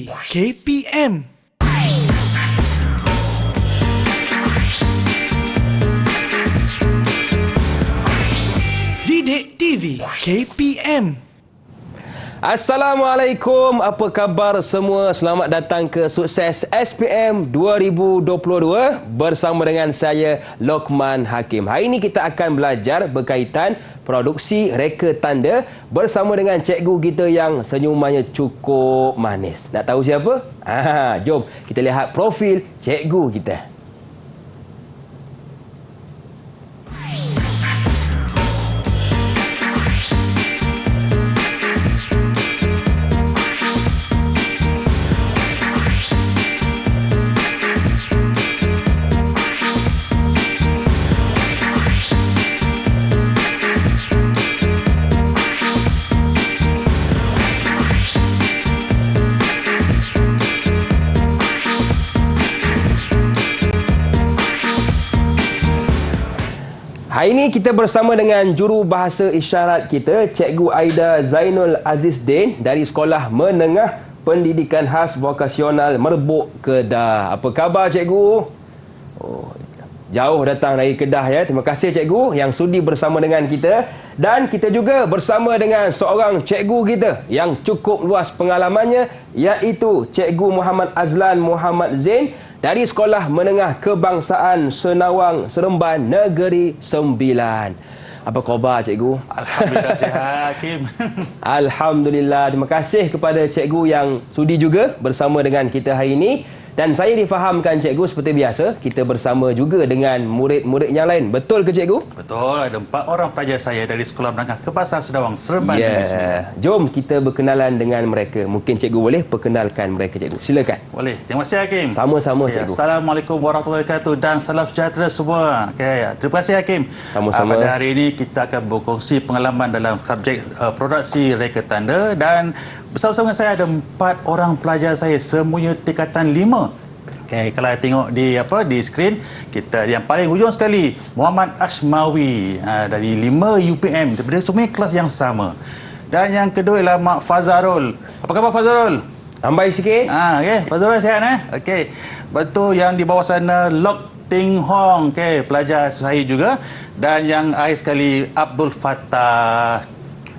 KPM. Didik TV KPM. Assalamualaikum, apa khabar semua? Selamat datang ke Sukses SPM 2022 bersama dengan saya Lokman Hakim. Hari ini kita akan belajar berkaitan produksi reka tanda bersama dengan cikgu kita yang senyumannya cukup manis. Nak tahu siapa? Jom kita lihat profil cikgu kita. Hari ini kita bersama dengan juru bahasa isyarat kita, Cikgu Aida Zainul Aziz Din dari Sekolah Menengah Pendidikan Khas Vokasional Merbuk, Kedah. Apa khabar cikgu? Jauh datang dari Kedah ya. Terima kasih cikgu yang sudi bersama dengan kita. Dan kita juga bersama dengan seorang cikgu kita yang cukup luas pengalamannya, iaitu Cikgu Muhammad Azlan Muhammad Zain dari Sekolah Menengah Kebangsaan Senawang Seremban Negeri Sembilan. Apa khabar cikgu? Alhamdulillah sihat, Hakim. Alhamdulillah. Terima kasih kepada cikgu yang sudi juga bersama dengan kita hari ini. Dan saya difahamkan cikgu seperti biasa, kita bersama juga dengan murid-murid yang lain. Betul ke cikgu? Betul, ada 4 orang pelajar saya dari Sekolah Menengah Kebangsaan Senawang Seremban. Jom kita berkenalan dengan mereka. Mungkin cikgu boleh perkenalkan mereka cikgu. Silakan. Boleh. Terima kasih Hakim. Sama-sama cikgu. Assalamualaikum warahmatullahi wabarakatuh dan salam sejahtera semua. Terima kasih Hakim. Sama-sama. Pada hari ini kita akan berkongsi pengalaman dalam subjek produksi reka tanda, dan bersama-sama dengan saya ada 4 orang pelajar saya, semuanya tingkatan 5. Kalau tengok di skrin, kita yang paling hujung sekali Muhammad Ashmawi dari 5 UPM, daripada semua kelas yang sama. Dan yang kedua ialah Mak Fazarul. Apa khabar Fazarul? Tambah sikit. Fazarul sihat betul. Yang di bawah sana Lok Ting Hong, pelajar saya juga. Dan yang akhir sekali Abdul Fattah.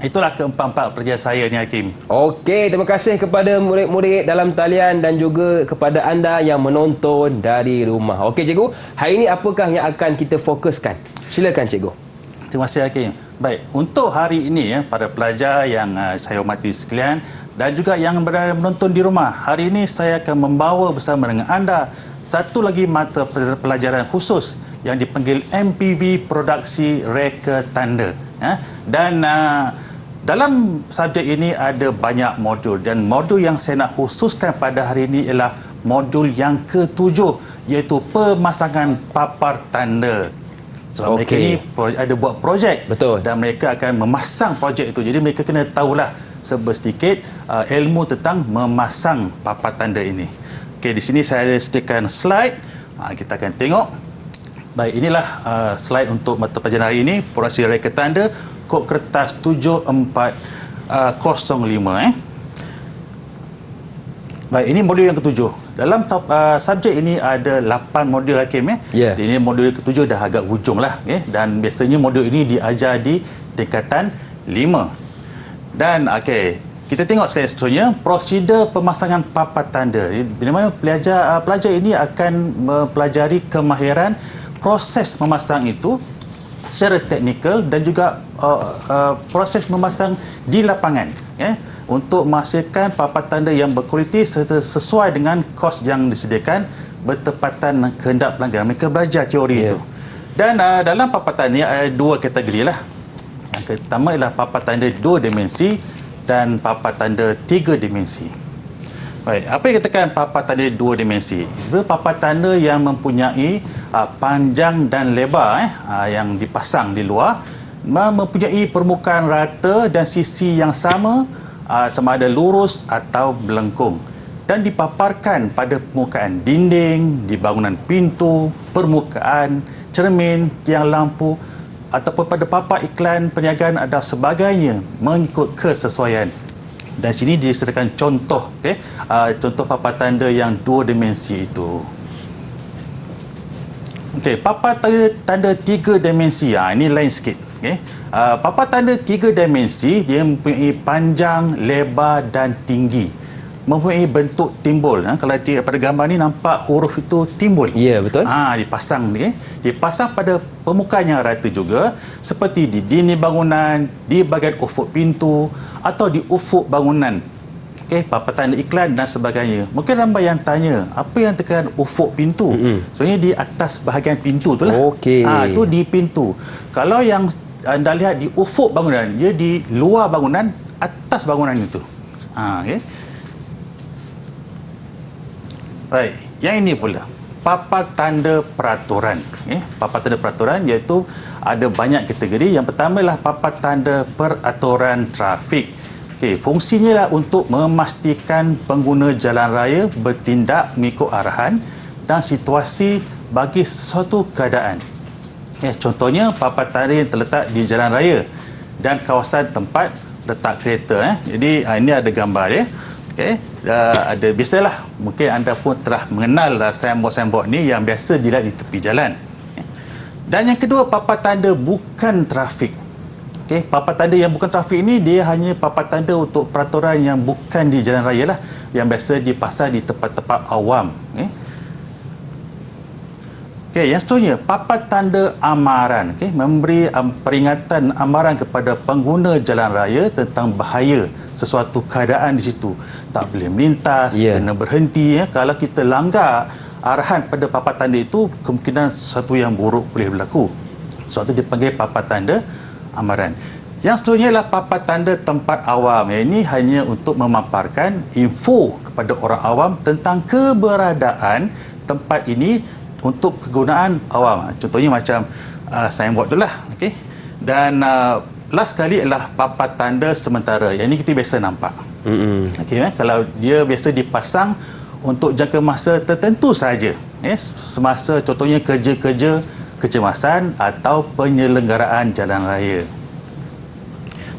Itulah keempat-empat pelajar saya ni Hakim. Okey, terima kasih kepada murid-murid dalam talian dan juga kepada anda yang menonton dari rumah. Okey cikgu, hari ini apakah yang akan kita fokuskan? Silakan cikgu. Terima kasih Hakim. Baik, untuk hari ini para pelajar yang saya hormati sekalian dan juga yang berada menonton di rumah, hari ini saya akan membawa bersama dengan anda satu lagi mata pelajaran khusus yang dipanggil MPV Produksi Reka Tanda. Dan dalam subjek ini ada banyak modul, dan modul yang saya nak khususkan pada hari ini ialah modul yang ke-7, iaitu pemasangan papar tanda. Sebab mereka ni ada buat projek. Betul. Dan mereka akan memasang projek itu. Jadi mereka kena tahulah sedikit ilmu tentang memasang papar tanda ini. Okey, di sini saya ada sediakan slide. Kita akan tengok. Baik, inilah slide untuk mata pelajaran hari ini, produksi reka tanda, kod kertas 7405. Baik, ini modul yang ke-7. Dalam subjek ini ada 8 modul Hakim. Ini modul ke-7 dah agak hujung lah. Dan biasanya modul ini diajar di tingkatan 5. Dan kita tengok slide seterusnya, prosedur pemasangan papan tanda. Di mana pelajar ini akan mempelajari kemahiran proses memasang itu secara teknikal dan juga proses memasang di lapangan untuk menghasilkan papan tanda yang berkualiti serta sesuai dengan kos yang disediakan bertepatan dengan kehendak pelanggan. Mereka belajar teori itu. Dan dalam papan tanda ada 2 kategori lah. Yang pertama ialah papan tanda 2 dimensi dan papan tanda 3 dimensi. Baik, apa yang dikatakan papan tanda 2 dimensi? Papan tanda yang mempunyai panjang dan lebar yang dipasang di luar, mempunyai permukaan rata dan sisi yang sama, sama ada lurus atau melengkung, dan dipaparkan pada permukaan dinding, di bangunan pintu, permukaan cermin, tiang lampu ataupun pada papan iklan perniagaan dan sebagainya mengikut kesesuaian. Dan sini disediakan contoh, contoh papan tanda yang 2 dimensi itu. Papan tanda 3 dimensi, ini lain sikit. Papan tanda 3 dimensi dia mempunyai panjang, lebar dan tinggi. Mempunyai bentuk timbul. Kalau pada gambar ni nampak huruf itu timbul. Ya, betul. Dipasang ni, dipasang pada permukaan yang rata juga, seperti di dinding bangunan, di bahagian ufuk pintu atau di ufuk bangunan. Papan tanda iklan dan sebagainya. Mungkin ramai yang tanya, apa yang tekan ufuk pintu? Sebenarnya di atas bahagian pintu tu lah. Itu di pintu. Kalau yang anda lihat di ufuk bangunan, dia di luar bangunan, atas bangunan itu. Baik, yang ini pula papan tanda peraturan. Papan tanda peraturan iaitu ada banyak kategori. Yang pertama ialah papan tanda peraturan trafik. Fungsinya lah untuk memastikan pengguna jalan raya bertindak mengikut arahan dan situasi bagi sesuatu keadaan. Contohnya papan tanda yang terletak di jalan raya dan kawasan tempat letak kereta. Jadi ini ada gambar dia. Ada biasalah, mungkin anda pun telah mengenal signboard-signboard ni yang biasa dilihat di tepi jalan. Dan yang kedua, papan tanda bukan trafik. Papan tanda yang bukan trafik ini dia hanya papan tanda untuk peraturan yang bukan di jalan raya lah, yang biasa dipasang di tempat-tempat awam. Yang seterusnya, papan tanda amaran. Memberi peringatan amaran kepada pengguna jalan raya tentang bahaya sesuatu keadaan di situ. Tak boleh melintas, kena berhenti. Kalau kita langgar arahan pada papan tanda itu, kemungkinan sesuatu yang buruk boleh berlaku. Sebab itu dipanggil papan tanda amaran. Yang seterusnya adalah papan tanda tempat awam. Ini hanya untuk memaparkan info kepada orang awam tentang keberadaan tempat ini untuk kegunaan awam. Contohnya macam signboard tu lah. Dan last sekali adalah papan tanda sementara. Yang ini kita biasa nampak. Kalau dia biasa dipasang untuk jangka masa tertentu saja. Semasa contohnya kerja-kerja kecemasan atau penyelenggaraan jalan raya.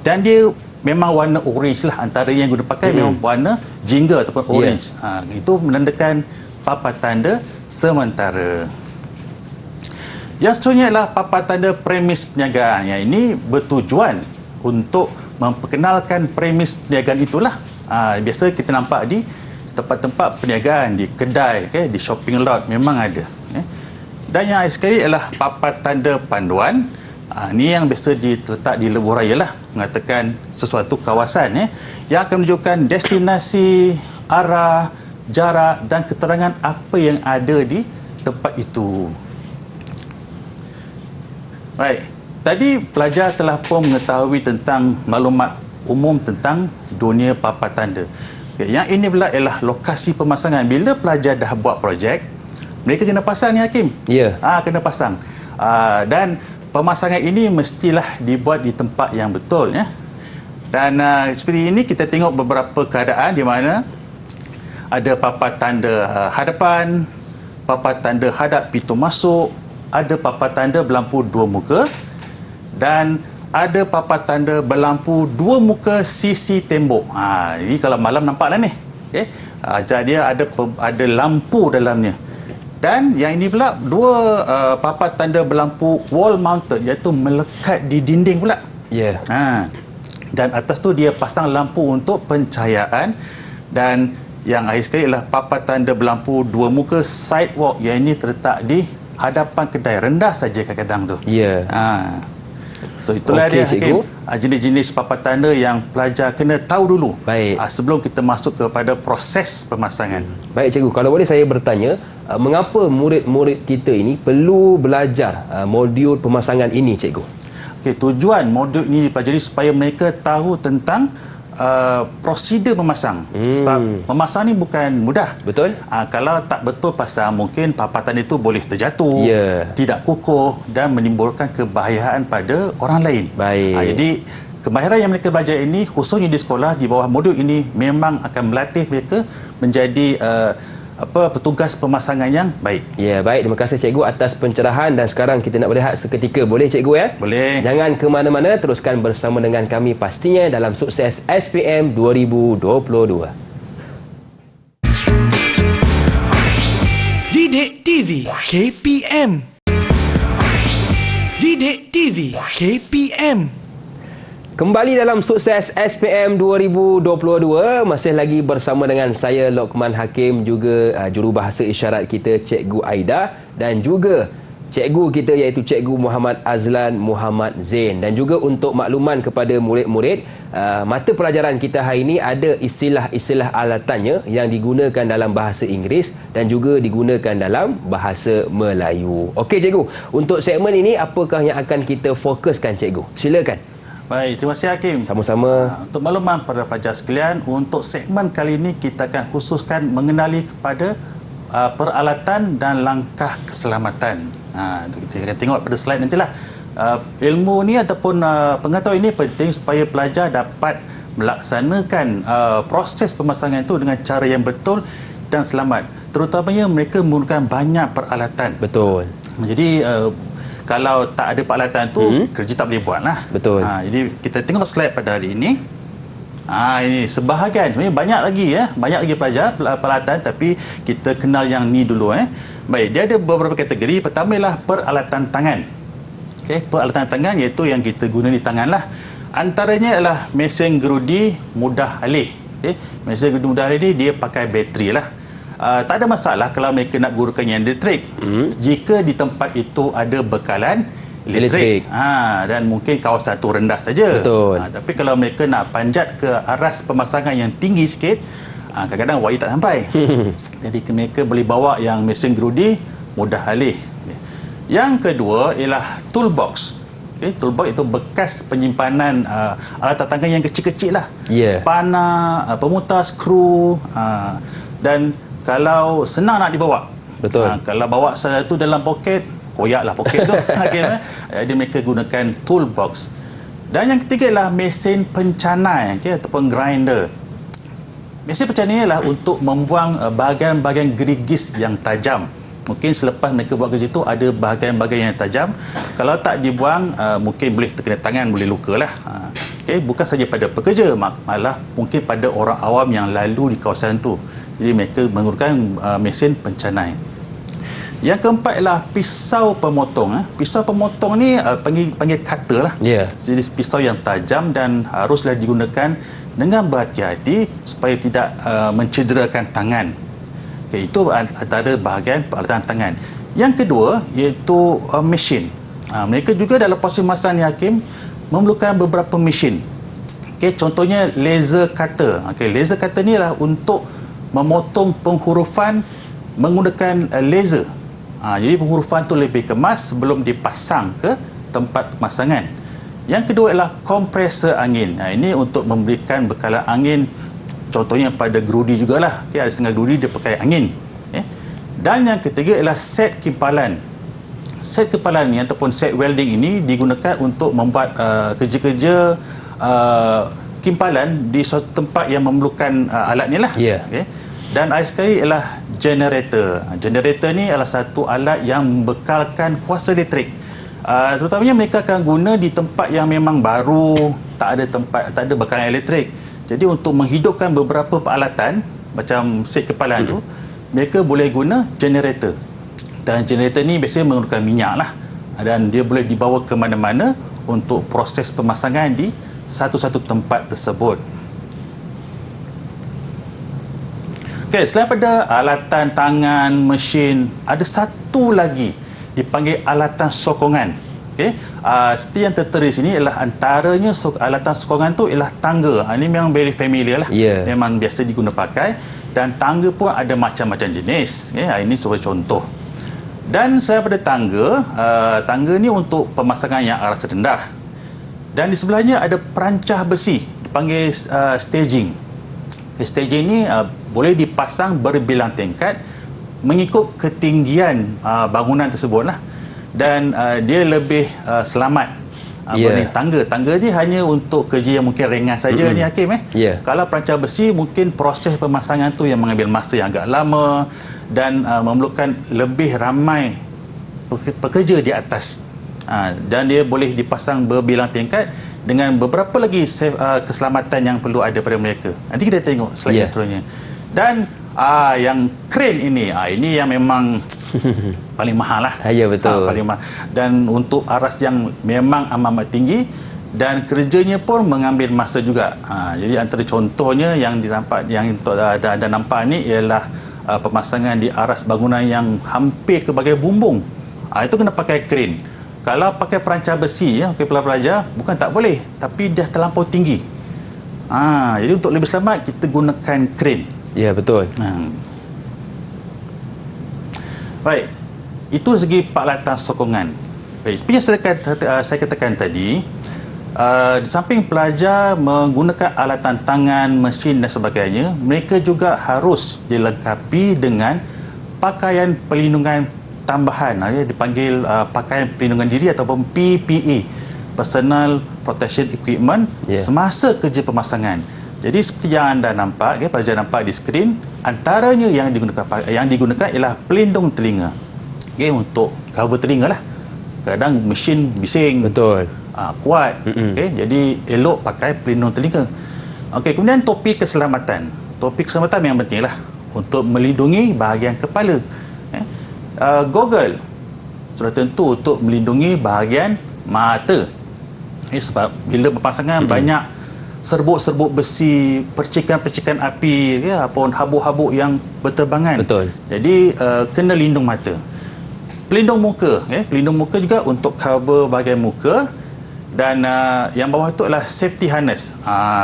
Dan dia memang warna orange lah. Antara yang guna pakai memang warna jingga ataupun orange. Itu menandakan papan tanda sementara. Yang seterusnya adalah papan tanda premis perniagaan. Yang ini bertujuan untuk memperkenalkan premis perniagaan itulah. Biasa kita nampak di tempat-tempat perniagaan, di kedai, di shopping lot memang ada. Dan yang akhir sekali adalah papan tanda panduan. Ini yang biasa diletak di lebuh raya lah, mengatakan sesuatu kawasan yang akan menunjukkan destinasi, arah, jarak dan keterangan apa yang ada di tempat itu. Baik, tadi pelajar telah pun mengetahui tentang maklumat umum tentang dunia papan tanda. Yang ini pula ialah lokasi pemasangan. Bila pelajar dah buat projek, mereka kena pasang ni Hakim. Kena pasang. Dan pemasangan ini mestilah dibuat di tempat yang betul. Dan seperti ini kita tengok beberapa keadaan di mana ada papan tanda hadapan, papan tanda hadap pintu masuk, ada papan tanda berlampu 2 muka dan ada papan tanda berlampu 2 muka sisi tembok. Ini kalau malam nampaklah ni. Jadi dia ada lampu dalamnya. Dan yang ini pula 2 papan tanda berlampu wall mounted, iaitu melekat di dinding pula. Dan atas tu dia pasang lampu untuk pencahayaan. Dan yang akhir sekali adalah papan tanda berlampu 2 muka sidewalk, yang ini terletak di hadapan kedai, rendah saja kadang-kadang tu. So itulah dia Hakim, jenis-jenis papan tanda yang pelajar kena tahu dulu. Sebelum kita masuk kepada proses pemasangan. Baik cikgu, kalau boleh saya bertanya, mengapa murid-murid kita ini perlu belajar modul pemasangan ini cikgu? Tujuan modul ini dipelajari supaya mereka tahu tentang prosedur memasang. Sebab memasang ni bukan mudah. Betul. Kalau tak betul pasang, mungkin papan tanda itu boleh terjatuh, tidak kukuh dan menimbulkan kebahayaan pada orang lain. Jadi kemahiran yang mereka belajar ini, khususnya di sekolah di bawah modul ini, memang akan melatih mereka menjadi petugas pemasangan yang baik. Ya, baik. Terima kasih cikgu atas pencerahan dan sekarang kita nak berehat seketika. Boleh cikgu ya? Boleh. Jangan ke mana-mana, teruskan bersama dengan kami pastinya dalam Sukses SPM 2022. Didik TV KPM. Didik TV KPM. Kembali dalam Sukses SPM 2022, masih lagi bersama dengan saya Lokman Hakim, juga jurubahasa isyarat kita Cikgu Aida, dan juga cikgu kita iaitu Cikgu Muhammad Azlan Muhammad Zain. Dan juga untuk makluman kepada murid-murid, mata pelajaran kita hari ini ada istilah-istilah alatannya yang digunakan dalam bahasa Inggeris dan juga digunakan dalam bahasa Melayu. Okey cikgu, untuk segmen ini apakah yang akan kita fokuskan cikgu? Silakan. Baik, terima kasih Hakim. Sama-sama. Untuk makluman pada pelajar sekalian, untuk segmen kali ini kita akan khususkan mengenali kepada peralatan dan langkah keselamatan. Kita akan tengok pada slide nantilah. Ilmu ni ataupun pengetahuan ini penting supaya pelajar dapat melaksanakan proses pemasangan itu dengan cara yang betul dan selamat. Terutamanya mereka menggunakan banyak peralatan. Betul. Jadi kalau tak ada peralatan tu kerja tak boleh buat lah. Betul. Jadi kita tengok slide pada hari ini. Ini sebahagian, sebenarnya banyak lagi pelajar peralatan, tapi kita kenal yang ni dulu. Baik, dia ada beberapa kategori. Pertama ialah peralatan tangan. Okey, peralatan tangan iaitu yang kita guna di tangan lah. Antaranya ialah mesin gerudi mudah alih. Okey, mesin gerudi mudah alih ni dia pakai bateri lah. Tak ada masalah kalau mereka nak gunakan yang elektrik jika di tempat itu ada bekalan elektrik. Dan mungkin kawasan itu rendah saja. Tapi kalau mereka nak panjat ke aras pemasangan yang tinggi sikit, kadang-kadang wayar tak sampai. Jadi mereka boleh bawa yang mesin gerudi mudah alih. Yang kedua ialah toolbox. Toolbox itu bekas penyimpanan alat tangan yang kecil-kecil lah. Spana, pemutar skru, dan kalau senang nak dibawa. Betul. Kalau bawa satu dalam poket, koyaklah poket tu. Jadi mereka gunakan toolbox. Dan yang ketiga ialah mesin pencanai, ataupun grinder. Mesin pencanai ialah untuk membuang bahagian-bahagian gerigis yang tajam. Mungkin selepas mereka buat kerja itu ada bahagian-bahagian yang tajam. Kalau tak dibuang, mungkin boleh terkena tangan, boleh lukalah. Bukan saja pada pekerja, malah mungkin pada orang awam yang lalu di kawasan itu. Jadi mereka menggunakan mesin pencanai. Yang keempat ialah pisau pemotong. Pisau pemotong ni panggil cutter lah. Jadi pisau yang tajam dan haruslah digunakan dengan berhati-hati supaya tidak mencederakan tangan. Itu antara bahagian peralatan tangan. Yang kedua iaitu mesin. Mereka juga dalam proses pemasangan ni Hakim memerlukan beberapa mesin. Contohnya laser cutter. Laser cutter ni adalah untuk memotong penghurufan menggunakan laser. Jadi penghurufan tu lebih kemas sebelum dipasang ke tempat pemasangan. Yang kedua ialah kompresor angin. Ini untuk memberikan bekalan angin, contohnya pada gerudi jugalah. Ada setengah gerudi dia pakai angin. Dan yang ketiga ialah set kimpalan. Set kimpalan ni ataupun set welding ini digunakan untuk membuat kerja-kerja kimpalan di suatu tempat yang memerlukan alat ni lah. Dan akhir sekali ialah generator. Generator ni adalah satu alat yang membekalkan kuasa elektrik. Terutamanya mereka akan guna di tempat yang memang baru, tak ada bekalan elektrik. Jadi untuk menghidupkan beberapa peralatan macam set kepalan tu, mereka boleh guna generator. Dan generator ni biasanya menggunakan minyak lah. Dan dia boleh dibawa ke mana-mana untuk proses pemasangan di satu-satu tempat tersebut. Selain pada alatan tangan, mesin, ada satu lagi dipanggil alatan sokongan. Seperti yang tertera di sini ialah antaranya alatan sokongan tu ialah tangga. Ini memang very familiar lah. Memang biasa diguna pakai. Dan tangga pun ada macam-macam jenis. Ini sebagai contoh. Dan selain pada tangga, tangga ni untuk pemasangan yang aras rendah. Dan di sebelahnya ada perancah besi dipanggil staging. Staging ni boleh dipasang berbilang tingkat mengikut ketinggian bangunan tersebut lah. Dan dia lebih selamat Berani tangga. Tangga ni hanya untuk kerja yang mungkin ringan saja ni Hakim. Kalau perancang besi, mungkin proses pemasangan tu yang mengambil masa yang agak lama dan memerlukan lebih ramai pekerja di atas. Dan dia boleh dipasang berbilang tingkat dengan beberapa lagi keselamatan yang perlu ada pada mereka. Nanti kita tengok slide yang seterusnya. Dan yang crane ini yang memang paling mahal lah. Ya, betul. Paling mahal. Dan untuk aras yang memang amat tinggi dan kerjanya pun mengambil masa juga. Jadi antara contohnya yang anda nampak ni ialah pemasangan di aras bangunan yang hampir ke bahagian bumbung. Itu kena pakai crane. Kalau pakai perancang besi, pelajar bukan tak boleh, tapi dah terlampau tinggi. Jadi untuk lebih selamat kita gunakan crane. Ya, betul. Baik, itu segi peralatan sokongan. Baik, seperti yang saya katakan tadi, di samping pelajar menggunakan alatan tangan, mesin dan sebagainya, mereka juga harus dilengkapi dengan pakaian pelindungan tambahan, dipanggil pakaian pelindungan diri ataupun PPE, Personal Protection Equipment, semasa kerja pemasangan. Jadi seperti yang anda nampak, pelajar nampak di skrin, antaranya yang digunakan ialah pelindung telinga. Untuk cover telinga lah. Kadang mesin bising. Betul. Kuat. Jadi elok pakai pelindung telinga. Kemudian topi keselamatan. Topi keselamatan memang penting lah untuk melindungi bahagian kepala. Goggle sudah tentu untuk melindungi bahagian mata. Sebab bila berpasangan banyak serbuk-serbuk besi, percikan-percikan api, ataupun habuk-habuk yang berterbangan. Betul. Jadi kena lindung mata. Pelindung muka, pelindung muka juga untuk cover bahagian muka. Dan yang bawah itu adalah safety harness.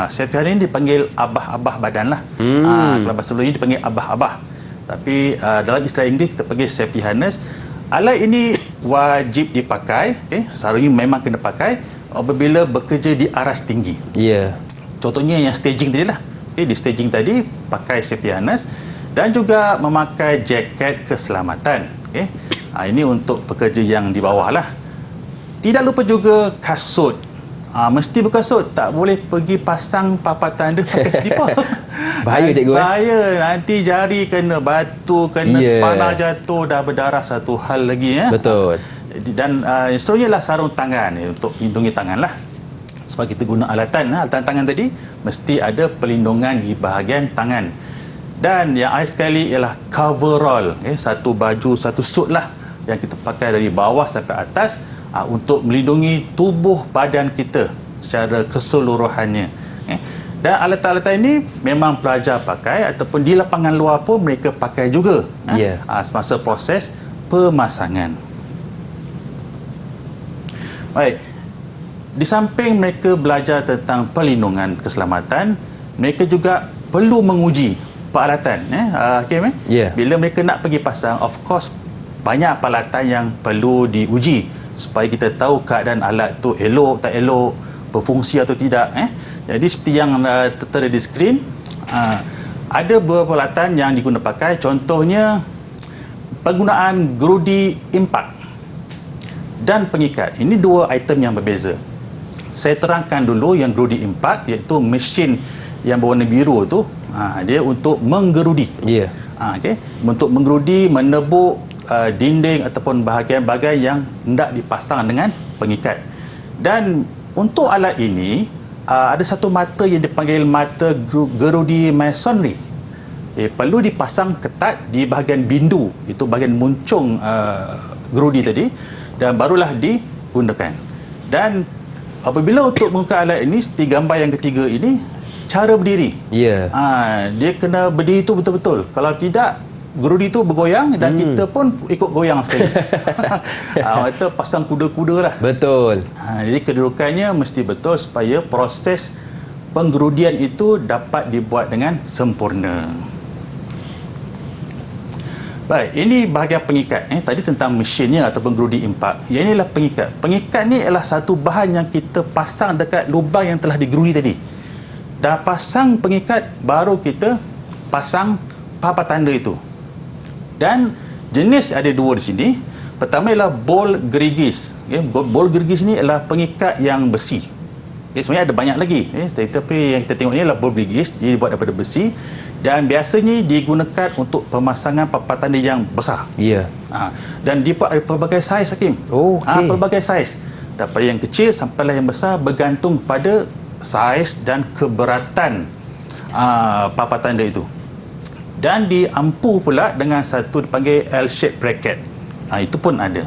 Safety harness ini dipanggil abah-abah badan lah. Kalau bahasa Melayu dipanggil abah-abah. Tapi dalam istilah Inggeris kita panggil safety harness. Alat ini wajib dipakai, seharusnya memang kena pakai apabila bekerja di aras tinggi. Contohnya yang staging tadi lah. Di staging tadi pakai safety harness dan juga memakai jaket keselamatan. Ini untuk pekerja yang di bawah lah. Tidak lupa juga kasut. Mesti berkasut. Tak boleh pergi pasang papan tanda pakai slipper. Bahaya cikgu. Bahaya. Nanti jari kena batu, kena sepanah jatuh, dah berdarah, satu hal lagi. Betul. Dan seterusnya lah sarung tangan untuk lindungi tangan lah. Sebab kita guna alatan tangan tadi, mesti ada pelindungan di bahagian tangan. Dan yang akhir sekali ialah coverall, satu baju, satu suit lah yang kita pakai dari bawah sampai atas untuk melindungi tubuh badan kita secara keseluruhannya. Dan alatan-alatan ini memang pelajar pakai ataupun di lapangan luar pun mereka pakai juga semasa proses pemasangan. Baik. Di samping mereka belajar tentang perlindungan keselamatan, mereka juga perlu menguji peralatan. Bila mereka nak pergi pasang, of course banyak peralatan yang perlu diuji supaya kita tahu keadaan alat tu elok tak elok, berfungsi atau tidak. Jadi seperti yang tertera di skrin, ada beberapa peralatan yang digunakan pakai. Contohnya penggunaan gerudi impak dan pengikat. Ini dua item yang berbeza. Saya terangkan dulu yang gerudi impak, iaitu mesin yang berwarna biru tu, dia untuk menggerudi. Untuk menggerudi, menebuk dinding ataupun bahagian-bahagian yang hendak dipasang dengan pengikat. Dan untuk alat ini ada satu mata yang dipanggil mata gerudi masonry. Perlu dipasang ketat di bahagian bindu, itu bahagian muncung gerudi tadi, dan barulah digunakan. Dan apabila untuk menggunakan alat ini, seperti gambar yang ketiga ini, cara berdiri. Dia kena berdiri itu betul-betul. Kalau tidak, gerudi itu bergoyang dan kita pun ikut goyang sekali. Kita pasang kuda-kuda lah. Betul. Jadi kedudukannya mesti betul supaya proses penggerudian itu dapat dibuat dengan sempurna. Baik, ini bahagian pengikat. Tadi tentang mesinnya ataupun gerudi impak. Yang inilah pengikat. Pengikat ni adalah satu bahan yang kita pasang dekat lubang yang telah digerudi tadi. Dah pasang pengikat, baru kita pasang papan tanda itu. Dan jenis ada dua di sini. Pertama ialah bol gerigis. Bol gerigis ni adalah pengikat yang besi. Sebenarnya ada banyak lagi. Tetapi yang kita tengok ni adalah bol gerigis. Dia dibuat daripada besi. Dan biasanya digunakan untuk pemasangan papan tanda yang besar. Ya. Dan dibuat ada pelbagai saiz, Hakim. Pelbagai saiz. Daripada yang kecil sampai yang besar, bergantung pada saiz dan keberatan papan tanda itu. Dan diampu pula dengan satu dipanggil L-shape bracket. Itu pun ada.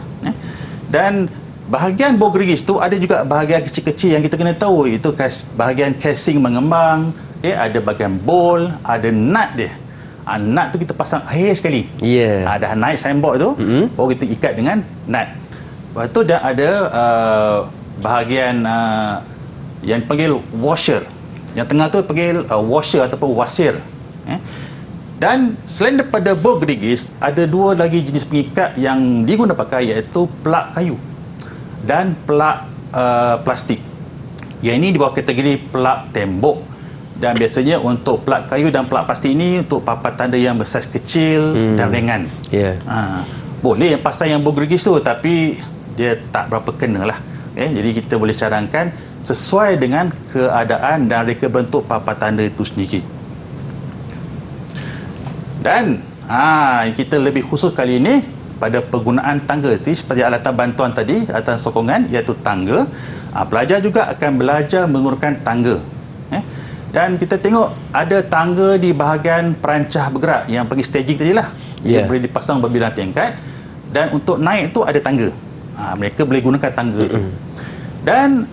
Dan bahagian bol gerigis tu ada juga bahagian kecil-kecil yang kita kena tahu. Itu bahagian casing mengembang. Ada bahagian bol, ada nut dia. Nut tu kita pasang akhir sekali. Dah naik signboard tu, baru kita ikat dengan nut. Lepas tu dah ada bahagian yang dipanggil washer. Yang tengah tu panggil washer ataupun wasir. Dan selain daripada bol gerigis, ada dua lagi jenis pengikat yang diguna pakai, iaitu plug kayu dan plug plastik. Yang ini di bawah kategori plug tembok. Dan biasanya untuk plug kayu dan plug plastik ini untuk papan tanda yang bersaiz kecil dan ringan. Boleh yang pasang yang bol gerigis tu, tapi dia tak berapa kena lah. Jadi kita boleh cadangkan sesuai dengan keadaan dan reka bentuk papan tanda itu sendiri. Dan kita lebih khusus kali ini pada penggunaan tangga. Seperti alatan bantuan tadi, alatan sokongan, iaitu tangga. Pelajar juga akan belajar menggunakan tangga. Dan kita tengok ada tangga di bahagian perancah bergerak yang pergi staging tadi lah. Dia boleh dipasang berbilang tingkat. Dan untuk naik tu ada tangga. Mereka boleh gunakan tangga tu. Dan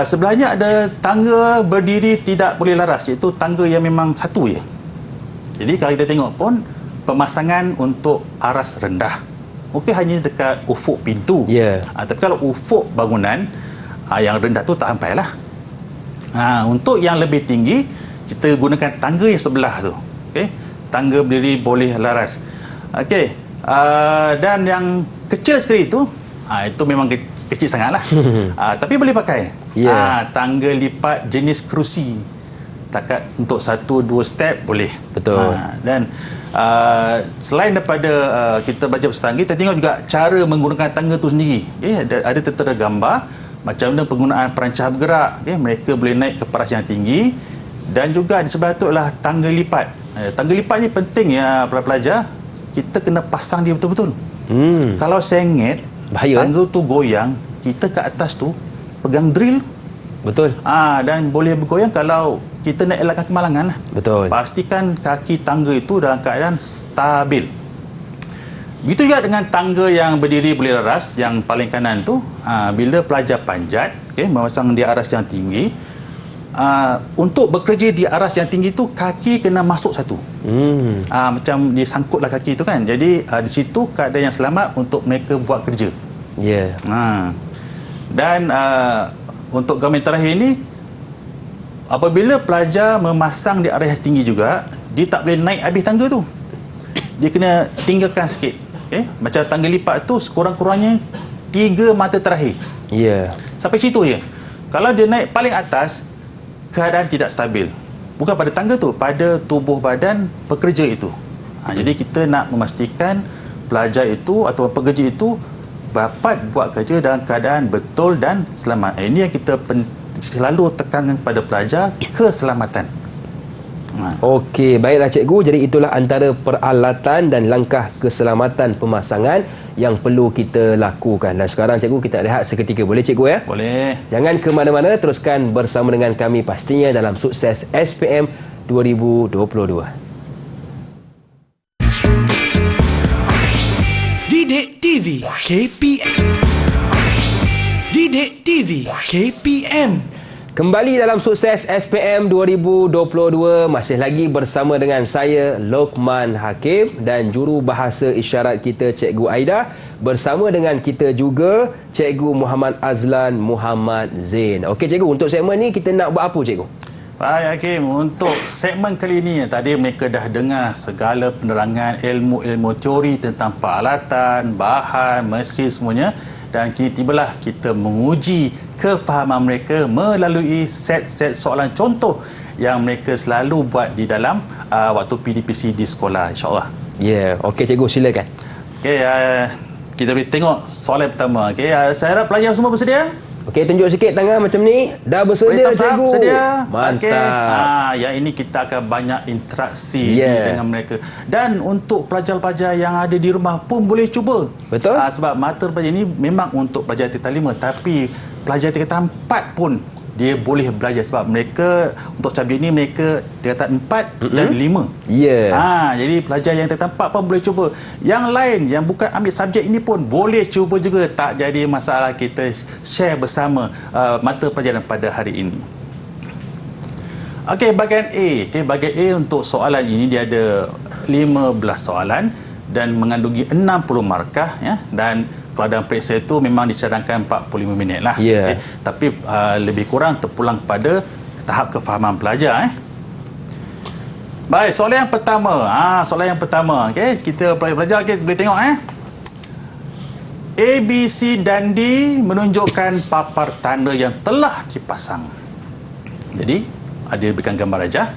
sebelahnya ada tangga berdiri tidak boleh laras, iaitu tangga yang memang satu je. Jadi kalau kita tengok pun, pemasangan untuk aras rendah mungkin hanya dekat ufuk pintu. Tapi kalau ufuk bangunan yang rendah tu tak sampai lah. Untuk yang lebih tinggi, kita gunakan tangga yang sebelah tu. Tangga berdiri boleh laras. Dan yang kecil sekali itu memang kecil sangat lah. Tapi boleh pakai. Tangga lipat jenis kerusi. Takat untuk 1-2 step boleh. Betul. Dan selain daripada kita baca pasal tangga, kita tengok juga cara menggunakan tangga tu sendiri. Ada tertera gambar macam mana penggunaan perancah bergerak. Mereka boleh naik ke paras yang tinggi. Dan juga di sebelah tu adalah tangga lipat. Tangga lipat ni penting ya para pelajar. Kita kena pasang dia betul-betul. Kalau sengit, bahaya, tangga tu goyang, kita ke atas tu pegang drill. Betul. Dan boleh bergoyang kalau kita nak elakkan kemalangan lah. Betul. Pastikan kaki tangga itu dalam keadaan stabil. Begitu juga dengan tangga yang berdiri boleh laras, yang paling kanan tu, bila pelajar panjat, memasang di aras yang tinggi, untuk bekerja di aras yang tinggi tu, kaki kena masuk satu. Macam dia sangkutlah kaki tu kan. Jadi di situ keadaan yang selamat untuk mereka buat kerja. Dan untuk gambar terakhir ni, apabila pelajar memasang di aras yang tinggi juga, dia tak boleh naik habis tangga tu. Dia kena tinggalkan sikit. Macam tangga lipat tu sekurang-kurangnya 3 mata terakhir. Sampai situ je. Kalau dia naik paling atas, keadaan tidak stabil. Bukan pada tangga tu, pada tubuh badan pekerja itu. Jadi kita nak memastikan pelajar itu atau pekerja itu dapat buat kerja dalam keadaan betul dan selamat. Ini yang kita selalu tekankan kepada pelajar, keselamatan. Okey, baiklah cikgu. Jadi itulah antara peralatan dan langkah keselamatan pemasangan yang perlu kita lakukan. Dan sekarang cikgu, kita rehat seketika. Boleh cikgu ya? Boleh. Jangan ke mana-mana, teruskan bersama dengan kami pastinya dalam Sukses SPM 2022. Didik TV KPM. Didik TV KPM. Kembali dalam Sukses SPM 2022, masih lagi bersama dengan saya Lokman Hakim dan juru bahasa isyarat kita Cikgu Aida, bersama dengan kita juga Cikgu Muhammad Azlan Muhammad Zain. Okey cikgu, untuk segmen ni kita nak buat apa cikgu? Baik Hakim, untuk segmen kali ini tadi mereka dah dengar segala penerangan ilmu-ilmu teori tentang peralatan, bahan, mesin semuanya. Dan kini tibalah kita menguji kefahaman mereka melalui set-set soalan contoh yang mereka selalu buat di dalam waktu PDPC di sekolah, insyaAllah. Okey cikgu, silakan. Okey, kita boleh tengok soalan pertama. Okey, saya harap pelajar semua bersedia. Okey, tunjuk sikit tangan macam ni. Dah bersedia, cikgu. Sedia. Mantap. Okay. Yang ini kita akan banyak interaksi dengan mereka. Dan untuk pelajar-pelajar yang ada di rumah pun boleh cuba. Betul. Sebab mata pelajar ini memang untuk pelajar tingkatan 5, tapi pelajar tingkatan 4 pun dia boleh belajar sebab mereka untuk subjek ini mereka tingkatan 4 dan 5. Jadi pelajar yang tingkatan 4 pun boleh cuba. Yang lain yang bukan ambil subjek ini pun boleh cuba juga, tak jadi masalah. Kita share bersama mata pelajaran pada hari ini. Okey, bahagian A. Okey, bahagian A untuk soalan ini dia ada 15 soalan dan mengandungi 60 markah ya, dan kalau dalam periksa itu memang dicadangkan 45 minit lah. Okay. Tapi lebih kurang terpulang kepada tahap kefahaman pelajar. Baik, soalan yang pertama. Soalan yang pertama. Okay, kita pelajar boleh tengok. A, B, C dan D menunjukkan papar tanda yang telah dipasang. Jadi, ada diberikan gambar rajah.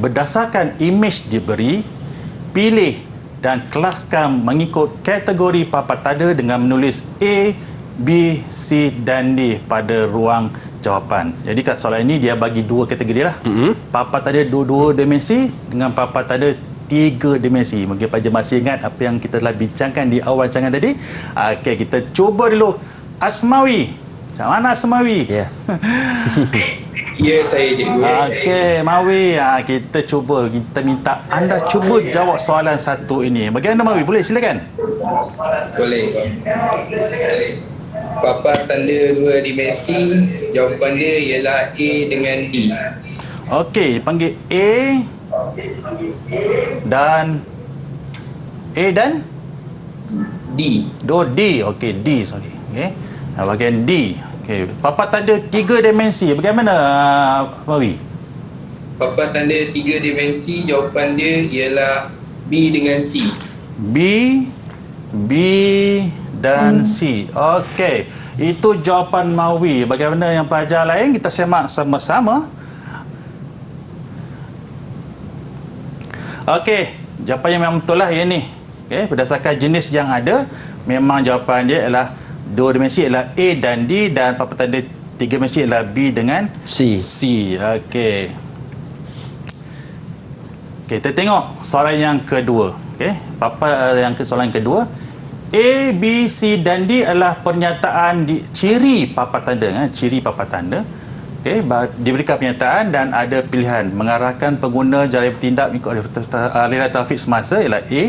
Berdasarkan imej diberi, pilih dan kelaskan mengikut kategori papan tanda dengan menulis A, B, C dan D pada ruang jawapan. Jadi kat soalan ini dia bagi dua kategori lah. Papan tanda dua dimensi dengan papan tanda 3 dimensi. Mungkin pelajar masih ingat apa yang kita telah bincangkan di awal rancangan tadi. Okey, kita cuba dulu. Asmawi. Macam mana Asmawi? Ya, saya cikgu. Okey, Mawi, kita cuba. Kita minta anda cuba jawab soalan satu ini. Bagaimana Mawi? Boleh, silakan. Boleh. Papan tanda 2 dimensi, jawapan dia ialah A dengan D. Okey, panggil A dan D. D. Okey, D, sorry. Okey. Bahagian D. Okey, papan tanda 3 dimensi. Bagaimana Mawi? Papan tanda 3 dimensi, jawapan dia ialah B dengan C. B dan C. Okey, itu jawapan Mawi. Bagaimana yang pelajar lain? Kita semak sama-sama. Okey, jawapan yang memang betul lah yang ni. Okey, berdasarkan jenis yang ada, memang jawapan dia ialah 2 dimensi ialah A dan D, dan papan tanda 3 dimensi ialah B dengan C. Okey. Okey, kita tengok soalan yang kedua. Okey, soalan yang kedua. A, B, C dan D adalah pernyataan ciri papan tanda. Ciri papan tanda. Okey, diberikan pernyataan dan ada pilihan mengarahkan pengguna jari bertindak mengikut aliran trafik semasa ialah A,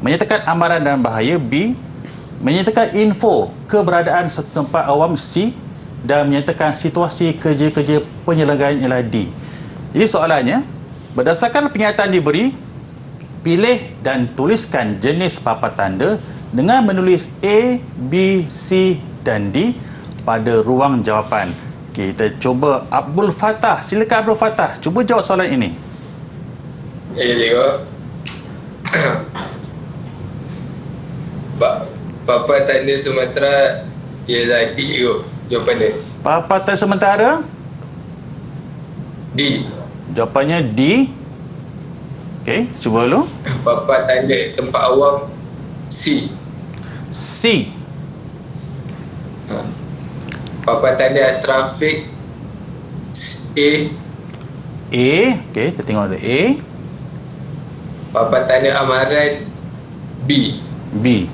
menyatakan amaran dan bahaya B, menyatakan info keberadaan satu tempat awam C, dan menyatakan situasi kerja-kerja penyelenggaraan ialah D. Jadi soalannya, berdasarkan pernyataan diberi, pilih dan tuliskan jenis papan tanda dengan menulis A, B, C dan D pada ruang jawapan. Kita cuba Abdul Fattah. Silakan Abdul Fattah, cuba jawab soalan ini. Ya, cikgu. Papan tanda Sumatera ialah D, cikgu. Jawapan dia. Papan tanda sementara? D. Jawapannya D. Okey, cuba dulu. Papan tanda tempat awam C. C. Papan tanda trafik A. Okey, kita tengok ada A. Papan tanda amaran B.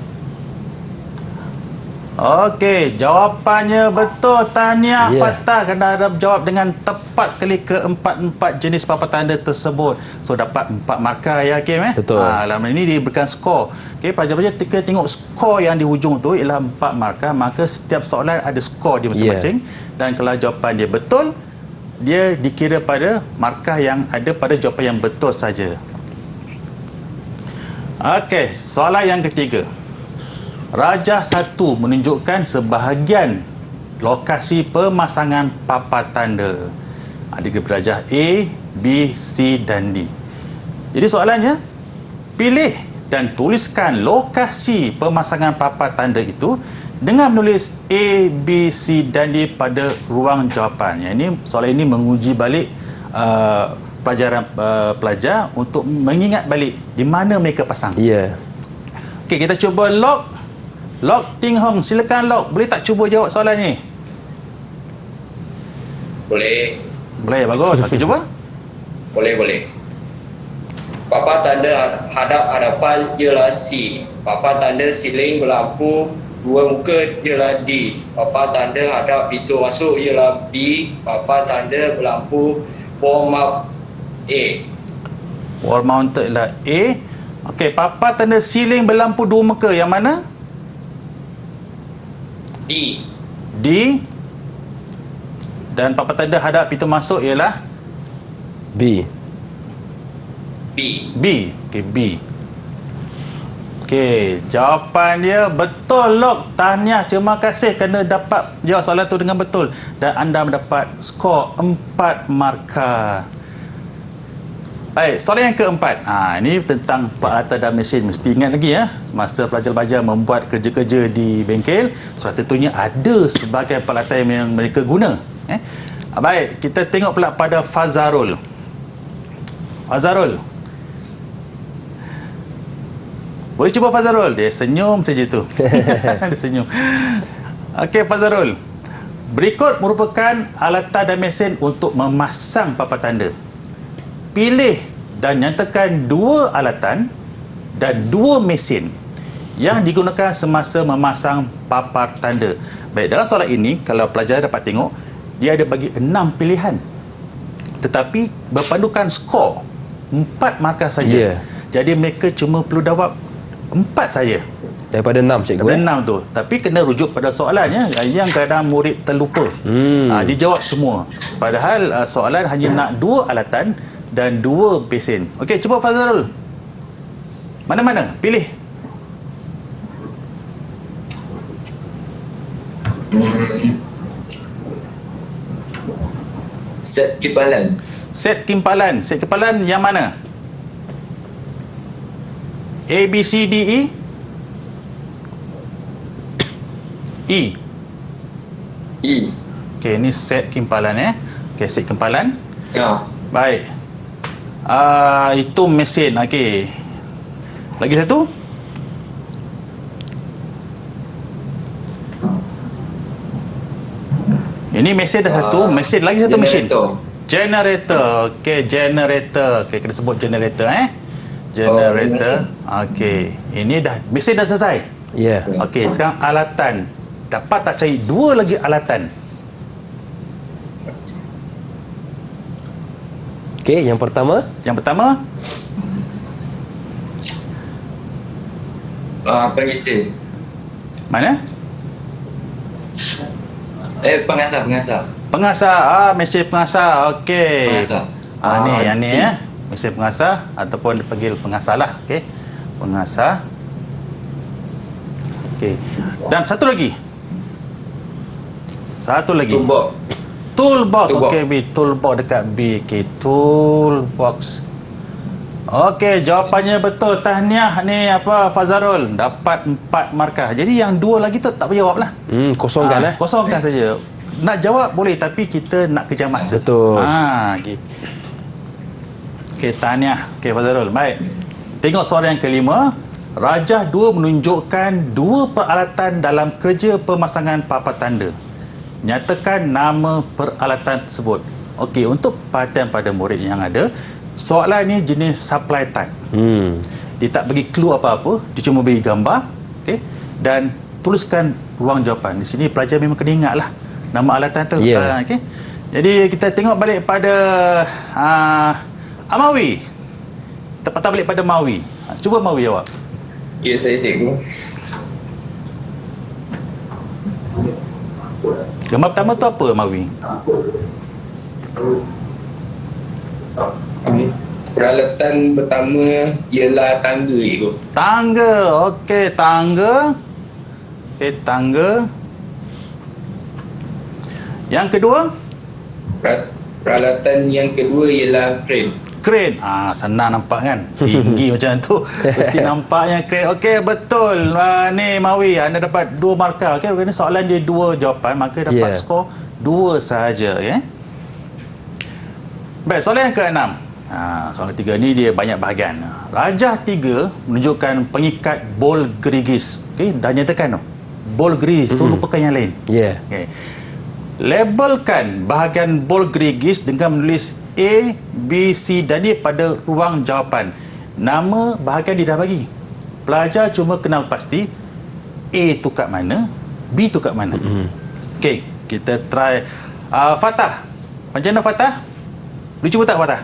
Okey, jawapannya betul. Tahniah Fattah kerana ada jawab dengan tepat sekali ke-4 jenis papan tanda tersebut. So dapat 4 markah ya Hakim Betul. Dalam ini diberikan skor. Okey, pelajar-pelajar kita tengok skor yang di hujung tu ialah 4 markah, maka setiap soalan ada skor dia masing-masing. Dan kalau jawapan dia betul, dia dikira pada markah yang ada pada jawapan yang betul saja. Okey, soalan yang ketiga. Rajah 1 menunjukkan sebahagian lokasi pemasangan papan tanda. Ada rajah A, B, C dan D. Jadi soalannya, pilih dan tuliskan lokasi pemasangan papan tanda itu dengan menulis A, B, C dan D pada ruang jawapan. Yang ini, soalan ini menguji balik pelajaran pelajar untuk mengingat balik di mana mereka pasang. Okey, kita cuba log Lok Ting Hong, silakan Lok. Boleh tak cuba jawab soalan ni? Boleh. Boleh, bagus. Aku cuba. Boleh. Papan tanda hadap-hadapan ialah C. Papan tanda siling berlampu dua muka ialah D. Papan tanda hadap pintu masuk ialah B. Papan tanda berlampu wall mount A. Wall mounted ialah A. Okey, papan tanda siling berlampu dua muka yang mana? D. D. Dan papan tanda hadap pintu masuk ialah B. B. B. Okey, B. Okey, jawapan dia betul, Lok. Tahniah, terima kasih kerana dapat jawab soalan tu dengan betul. Dan anda mendapat skor 4 markah. Baik, soalan yang keempat. Ini tentang peralatan dan mesin. Mesti ingat lagi ya, masa pelajar-pelajar membuat kerja-kerja di bengkel, so tentunya ada sebagai peralatan yang mereka guna. Baik, kita tengok pula pada Fazarul. Fazarul. Boleh cuba Fazarul? Dia senyum saja tu. Dia senyum. Okey, Fazarul. Berikut merupakan alatan dan mesin untuk memasang papan tanda. Pilih dan nyatakan dua alatan dan dua mesin yang digunakan semasa memasang papan tanda. Baik, dalam soalan ini, kalau pelajar dapat tengok, dia ada bagi 6 pilihan. Tetapi berpandukan skor 4 markah saja. Jadi mereka cuma perlu jawab 4 saja. Daripada 6, cikgu. Daripada 6 tu. Tapi kena rujuk pada soalannya. Yang kadang murid terlupa. Dijawab semua. Padahal soalan hanya nak 2 alatan dan 2 mesin. Okey, cuba Fazarul. Mana-mana? Pilih. Set kimpalan. Set kimpalan. Set kimpalan yang mana? A, B, C, D, E? E. E. Okey, ini set kimpalan Okey, set kimpalan. Ya. Baik. Itu mesin. Okey. Lagi satu? Ini mesin dah satu. Mesin lagi satu mesin. Generator. Okey, generator. Okey, kena sebut generator Generator. Okey. Ini dah mesin dah selesai. Ya. Okey, sekarang alatan. Dapat tak cari 2 lagi alatan? Okey, yang pertama. Yang pertama, Pengisir. mana? Pengasah. Pengasah. Mesin pengasah. Okey. Pengasah. Ni yang ni mesin pengasah ataupun dipanggil pengasah lah. Okey. Pengasah. Okey. Dan satu lagi. Toolbox. Okey, B. Toolbox dekat B. Okey, toolbox. Okey, jawapannya betul. Tahniah ni Fazarul. Dapat 4 markah. Jadi yang 2 lagi tu tak berjawab lah. Kosongkan Kosongkan saja. Nak jawab boleh, tapi kita nak kejar masa. Betul. Okey. Okey, tahniah. Okey, Fazarul. Baik. Tengok soalan yang kelima. Rajah 2 menunjukkan 2 peralatan dalam kerja pemasangan papan tanda. Nyatakan nama peralatan tersebut. Okey, untuk perhatian pada murid yang ada, soalan ni jenis supply type. Dia tak bagi clue apa-apa, dia cuma bagi gambar, okey, dan tuliskan ruang jawapan. Di sini pelajar memang kena ingatlah nama alatan tu. Okey. Jadi kita tengok balik pada Amawi. Kita patah balik pada Mawi. Cuba Mawi jawab. Ya, saya cikgu. Gambar pertama tu apa, Mawi? Peralatan pertama ialah tangga, cikgu. Tangga. Okey, tangga. Okey, tangga. Yang kedua? Peralatan yang kedua ialah crane. Crane. Senang nampak kan? Tinggi macam tu. Mesti nampaknya crane. Okey, betul. Ni Mawi, anda dapat 2 markah. Okey, kerana soalan dia 2 jawapan, maka dapat skor 2 sahaja. Baik, soalan yang ke-6. Soalan 3 ni dia banyak bahagian. Rajah 3 menunjukkan pengikat bol gerigis. Okey, dah nyatakan tu. bol gerigis. So, lupakan yang lain. Ya. Okay. Labelkan bahagian bol gerigis dengan menulis A, B, C dan D pada ruang jawapan. Nama bahagian dia dah bagi. Pelajar cuma kenal pasti A tu kat mana, B tu kat mana. Okey, kita try. Fatah. Macam mana Fatah? Boleh cuba tak Fatah?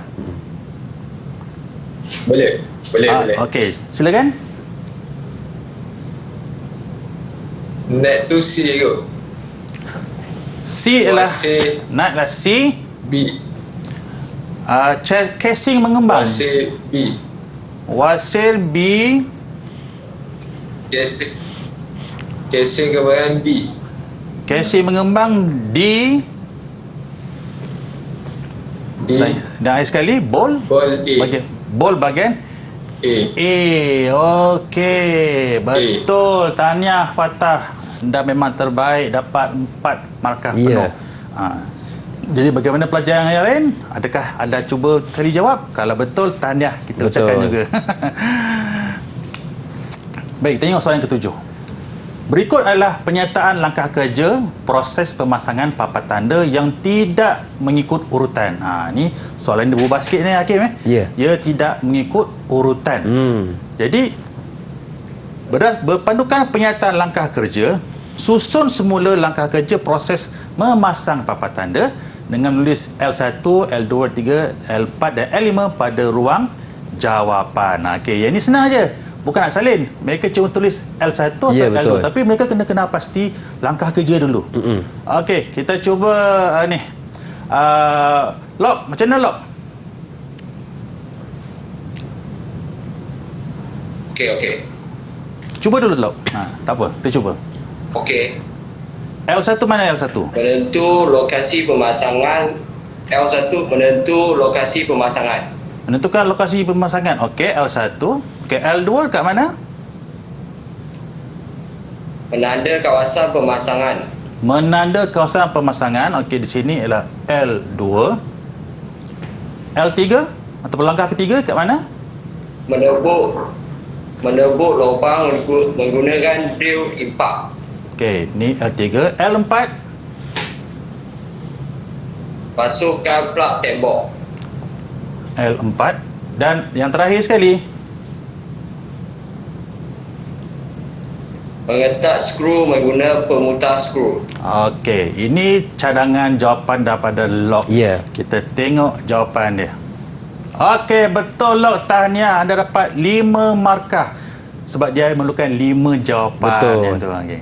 Boleh. Boleh. Okey, silakan. Net tu C kot. C ialah Wasil naiklah C. B. Casing mengembang. Wasil B. Wasil B. Casing kembangan D. Casing mengembang D. D. Dan akhir sekali bol. Bol A. Bol bahagian A. Okey, betul. Tahniah Fatah. Anda memang terbaik, dapat 4 markah penuh. Jadi bagaimana pelajar yang lain? Adakah anda cuba kali jawab? Kalau betul, tahniah kita ucapkan juga. Baik, tengok soalan ketujuh. Berikut adalah penyataan langkah kerja proses pemasangan papan tanda yang tidak mengikut urutan. Ni soalan dia berubah sikit ni Hakim. Ya. Ia tidak mengikut urutan. Jadi berpandukan penyataan langkah kerja, susun semula langkah kerja proses memasang papan tanda dengan menulis L1, L2, L3, L4 dan L5 pada ruang jawapan. Okey, yang ni senang aja. Bukan nak salin. Mereka cuma tulis L1 atau Ya, L2. betul. Tapi mereka kena kenal pasti langkah kerja dulu. Okey, kita cuba ni. Lok, macam mana Lok? Okey. Cuba dulu Lok. Tak apa, kita cuba. Okey. L1 mana L1? Menentu lokasi pemasangan. L1 menentu lokasi pemasangan. Menentukan lokasi pemasangan. Okey, L1. Okey, L2 kat mana? Menanda kawasan pemasangan. Menanda kawasan pemasangan. Okey, di sini ialah L2. L3 atau langkah ketiga kat mana? Menebuk lubang menggunakan drill impak. Okey, ni L3. L4. Masukkan plug tembok. L4. Dan yang terakhir sekali, Mengetak skru menggunakan pemutar skru. okey, ini cadangan jawapan daripada Lok. Ya. Kita tengok jawapan dia. Okey, betul Lok. Tahniah, anda dapat 5 markah sebab dia memerlukan 5 jawapan. Betul. Yang tu. Okey.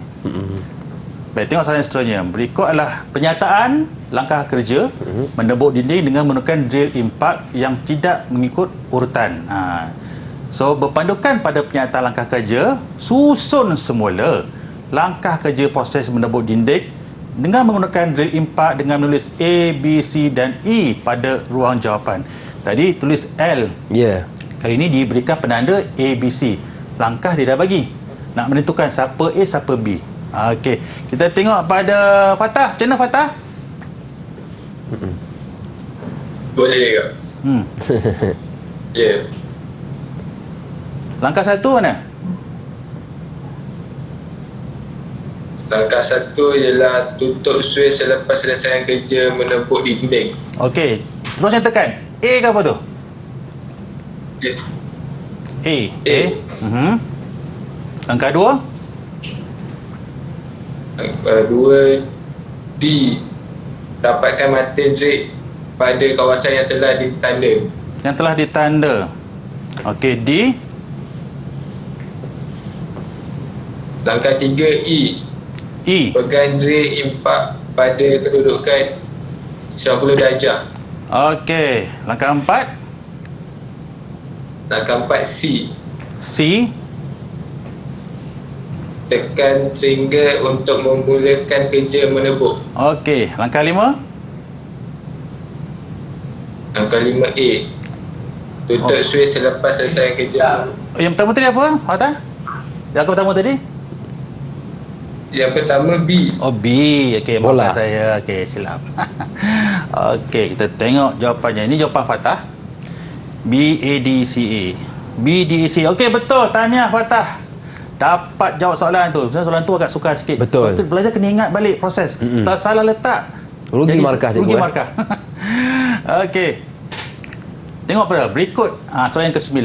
Baik, tengok soalan seterusnya. Berikut adalah penyataan langkah kerja menebuk dinding dengan menggunakan drill impak yang tidak mengikut urutan. So, berpandukan pada penyataan langkah kerja, susun semula langkah kerja proses menebuk dinding dengan menggunakan drill impak dengan menulis A, B, C dan E pada ruang jawapan. Tadi tulis L. Ya. Kali ini diberikan penanda A, B, C. Langkah dia dah bagi. Nak menentukan siapa A, siapa B. Okey. Kita tengok pada Fatah. Macam mana Fatah? Boleh ke? Ya. Langkah 1 mana? Langkah 1 ialah tutup switch selepas selesai kerja menebuk dinding. Okey. Terus yang tekan. A ke apa tu? Ya. A. A. Langkah 2. Langkah 2 D. Dapatkan materi pada kawasan yang telah ditanda. Yang telah ditanda. Okey, D. Langkah 3 E. E. Pegang drill impak pada kedudukan 90 darjah. Okey. Langkah 4. Langkah 4 C. C. Tekan trigger untuk memulakan kerja menebuk. Okey. Langkah 5. Langkah 5 A. Tutup switch selepas selesai kerja. Yang pertama tadi apa, Fatah? Yang pertama tadi? Yang pertama B. Oh, B. Okey, Bola. maafkan saya. Okey, silap. Okey, kita tengok jawapannya. Ini jawapan Fatah. B, A, D, C, A. B, D, C. Okey, betul. Tahniah Fatah. dapat jawab soalan tu. Soalan tu agak sukar sikit. Betul. Sebab tu belajar kena ingat balik proses. Tak salah letak, Rugi markah, cikgu, rugi markah. Okey. Tengok pada berikut soalan yang ke-9.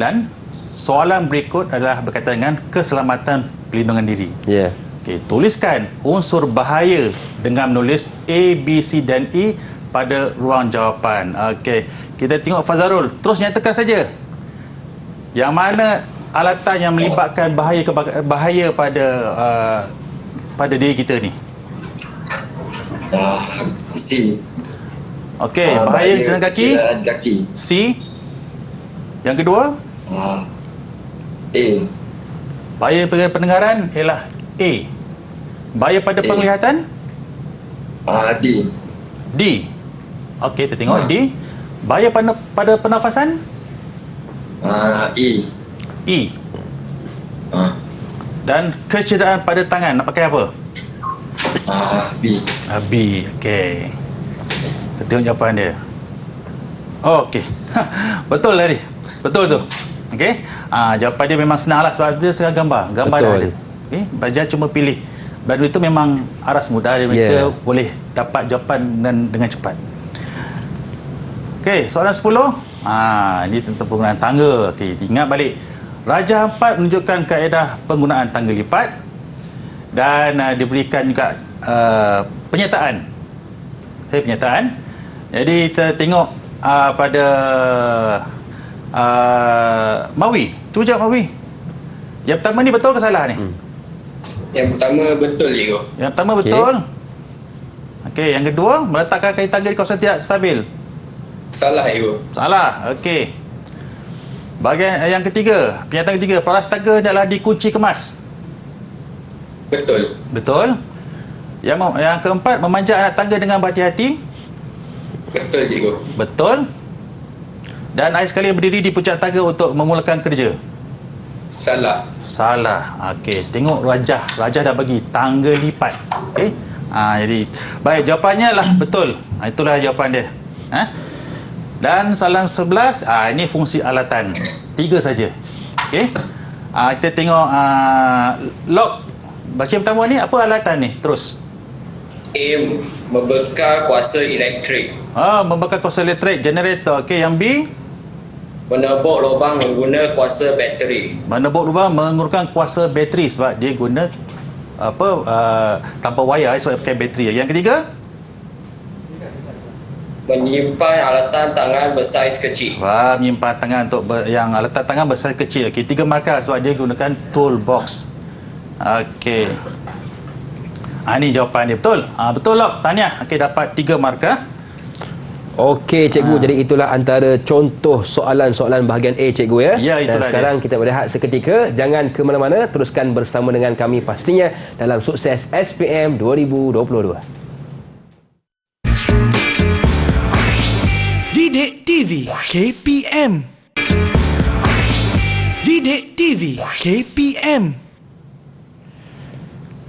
Soalan berikut adalah berkaitan dengan keselamatan pelindungan diri. Ya. Okey, tuliskan unsur bahaya dengan menulis A, B, C dan E pada ruang jawapan. Okey, kita tengok Fazarul. Terus nyatakan saja. Yang mana alatan yang melibatkan bahaya pada diri kita ni? C. Okey, bahaya jalan kaki. Jalan kaki. C. Yang kedua, A. bahaya pada pendengaran ialah A. Bahaya pada penglihatan? D. D. Okey, kita tengok D. Bahaya pada pernafasan? E. E. Dan kecederaan pada tangan nak pakai apa? B. B. Okey. Kita tengok jawapan dia. Oh, okey. Betul tadi. Betul tu. Okey. Jawapan dia memang senang lah sebab dia setengah gambar. Gambar dah ada. Okey. Belajar cuma pilih. Dan itu memang aras mudah. Mereka boleh dapat jawapan dengan cepat. Okey. Soalan 10. Ini tentang penggunaan tangga. Okey. Ingat balik. Raja Ampat menunjukkan kaedah penggunaan tangga lipat. Dan diberikan juga penyataan. Penyataan. Jadi kita tengok pada Mawi. Cuba jawab Mawi. Yang pertama ni betul ke salah ni? Yang pertama betul, cikgu. Yang pertama betul. Okey, yang kedua, meletakkan kain tangga di kawasan tidak stabil. Salah, cikgu. Salah. Okey. Bahagian yang ketiga, pernyataan ketiga, paras tangga adalah dikunci kemas. Betul. Betul. Yang keempat, memanjat anak tangga dengan berhati-hati. Betul, cikgu. Betul. Dan air sekali berdiri di puncak tangga untuk memulakan kerja. Salah. Salah. Okey, tengok Rajah. Rajah dah bagi tangga lipat. Okey. Jadi baik, jawapannya lah betul. Itulah jawapan dia. Dan soalan 11, ini fungsi alatan. 3 saja. Okey. Kita tengok log. Baca yang pertama ni, apa alatan ni? Terus. A. Membekal kuasa elektrik. Membakar kuasa elektrik, generator. Okey, yang B? Menebuk lubang menggunakan kuasa bateri. Menebuk lubang menggunakan kuasa bateri sebab dia guna tanpa wayar sebab pakai bateri. Yang ketiga? Menyimpan alatan tangan bersaiz kecil. Menyimpan tangan untuk yang alatan tangan besar kecil. Okey, 3 markah sebab dia gunakan toolbox. Okey. Ini jawapan dia betul. Betul lah. Tahniah. Okey, dapat 3 markah. Okey, cikgu. Jadi itulah antara contoh soalan-soalan bahagian A, cikgu ya. Ya, itulah. Dan sekarang kita berehat seketika. Jangan ke mana-mana. Teruskan bersama dengan kami pastinya dalam Sukses SPM 2022. Didik TV KPM. Didik TV KPM.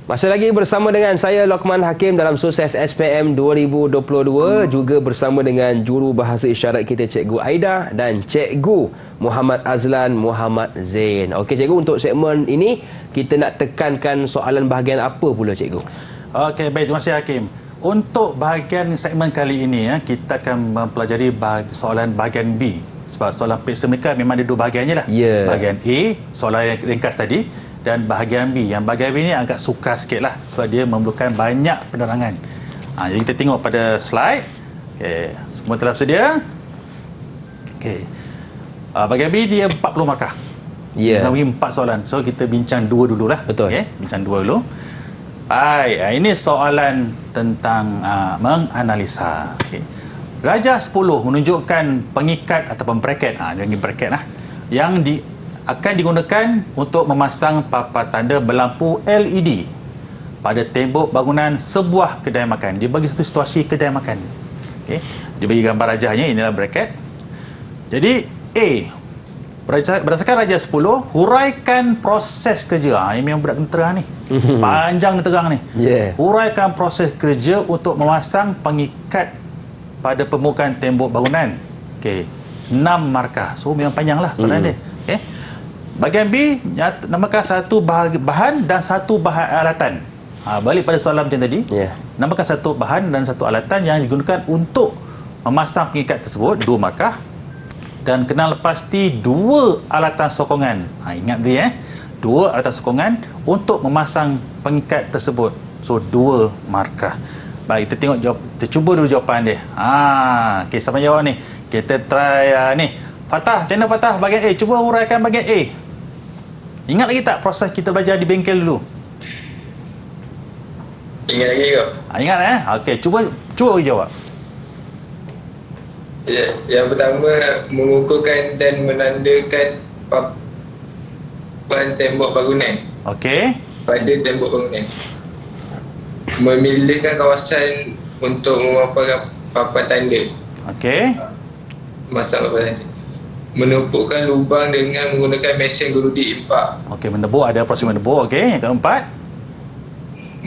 Masih lagi bersama dengan saya Lokman Hakim dalam Sukses SPM 2022, juga bersama dengan juru bahasa isyarat kita Cikgu Aida dan Cikgu Muhammad Azlan Muhammad Zain. Okey cikgu, untuk segmen ini kita nak tekankan soalan bahagian apa pula cikgu? Okey, baik, terima kasih Hakim. Untuk bahagian segmen kali ini kita akan mempelajari soalan bahagian B. Sebab soalan periksa mereka memang ada 2 bahagiannya lah. Bahagian A, soalan yang ringkas tadi, dan bahagian B. Yang bahagian B ni agak sukar sikit lah sebab dia memerlukan banyak penerangan. Jadi kita tengok pada slide. Okay. Semua telah bersedia? Okay. Bahagian B dia 40 markah. Kita bagi 4 soalan. So kita bincang 2 dululah. Betul. Okay. Bincang 2 dulu. Baik, ini soalan tentang menganalisa. Okay. Rajah 10 menunjukkan pengikat ataupun bracket. Jangan bracket lah. Yang akan digunakan untuk memasang papan tanda berlampu LED pada tembok bangunan sebuah kedai makan. Dia bagi satu situasi kedai makan. Okay. Dia bagi gambar rajahnya, inilah bracket. Jadi A, berdasarkan rajah 10, huraikan proses kerja. Ini memang budak kentera ni. Panjang dan terang ni. Huraikan proses kerja untuk memasang pengikat pada permukaan tembok bangunan. Okey. 6 markah. So memang panjang lah soalan dia. Okey. Bahagian B, namakan satu bahan dan satu bahan alatan. Balik pada soalan macam tadi. Namakan satu bahan dan satu alatan yang digunakan untuk memasang pengikat tersebut, 2 markah. Dan kenal pasti 2 alatan sokongan. Ingat dia 2 alatan sokongan untuk memasang pengikat tersebut. So 2 markah. Baik, kita tengok kita cuba dulu jawapan dia. Okey, siapa jawab ni? Kita try ni. Fatah, macam mana Fatah bahagian A? Cuba huraikan bahagian A. Ingat lagi tak proses kita belajar di bengkel dulu? Ingat lagi ke? Ingat Okey, cuba jawab. Yang pertama, mengukurkan dan menandakan papan tembok bangunan. Okey. Pada tembok bangunan. Memilihkan kawasan untuk memaparkan papan tanda. Okey. Masang papan tanda. Menumpukkan lubang dengan menggunakan mesin gerudi impak. Okey, menebuk, ada proses menebuk. Okey, yang keempat.